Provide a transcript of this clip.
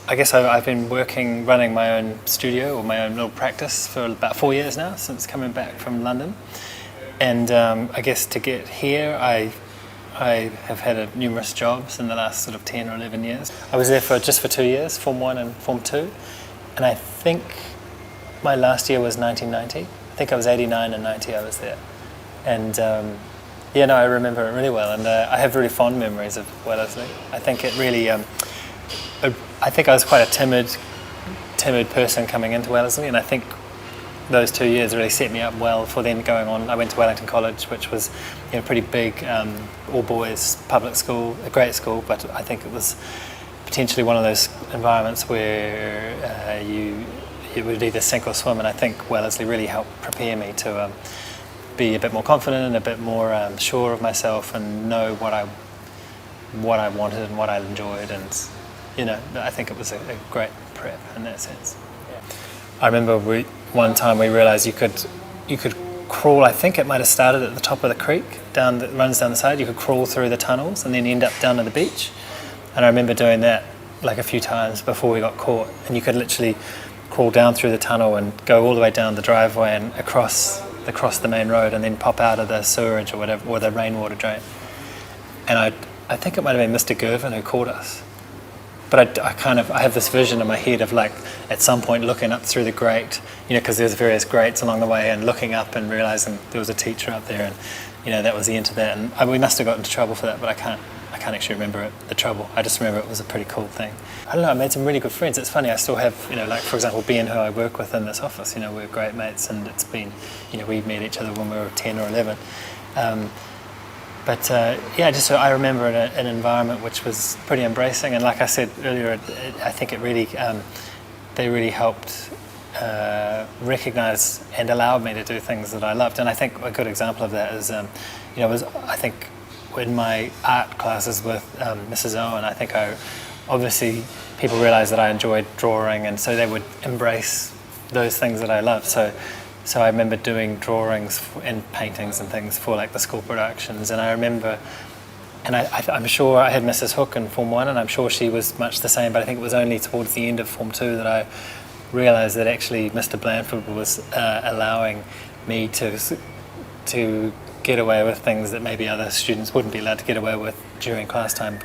I guess I've been running my own studio or my own little practice for about 4 years now, since coming back from London. And I guess to get here, I have had numerous jobs in the last sort of 10 or 11 years. I was there just for 2 years, Form 1 and Form 2. And I think my last year was 1990. I think I was 89 and 90 I was there. And I remember it really well. And I have really fond memories of Wellesley. I think it really, I think I was quite a timid person coming into Wellesley, and I think those 2 years really set me up well for then going on. I went to Wellington College, which was pretty big, all boys public school, a great school, but I think it was potentially one of those environments where it would either sink or swim, and I think Wellesley really helped prepare me to be a bit more confident and a bit more sure of myself and know what I wanted and what I enjoyed, and I think it was a great prep in that sense. Yeah. I remember one time we realised you could crawl. I think it might have started at the top of the creek that runs down the side. You could crawl through the tunnels and then end up down to the beach. And I remember doing that like a few times before we got caught. And you could literally crawl down through the tunnel and go all the way down the driveway and across the main road and then pop out of the sewerage or whatever, or the rainwater drain. And I think it might have been Mr. Gervin who caught us. But I have this vision in my head of like at some point looking up through the grate, because there's various grates along the way, and looking up and realising there was a teacher up there, and that was the end of that. And we must have got into trouble for that, but I can't actually remember the trouble. I just remember it was a pretty cool thing. I don't know, I made some really good friends. It's funny, I still have, like for example, Ben, who I work with in this office, we're great mates, and it's been, we met each other when we were 10 or 11. I remember an environment which was pretty embracing, and like I said earlier, I think it really, they really helped recognise and allowed me to do things that I loved. And I think a good example of that is, I think in my art classes with Mrs. Owen, I think obviously people realised that I enjoyed drawing, and so they would embrace those things that I loved. So I remember doing drawings and paintings and things for like the school productions, and I remember, and I'm sure I had Mrs. Hook in Form 1, and I'm sure she was much the same, but I think it was only towards the end of Form 2 that I realised that actually Mr. Blanford was allowing me to get away with things that maybe other students wouldn't be allowed to get away with during class time.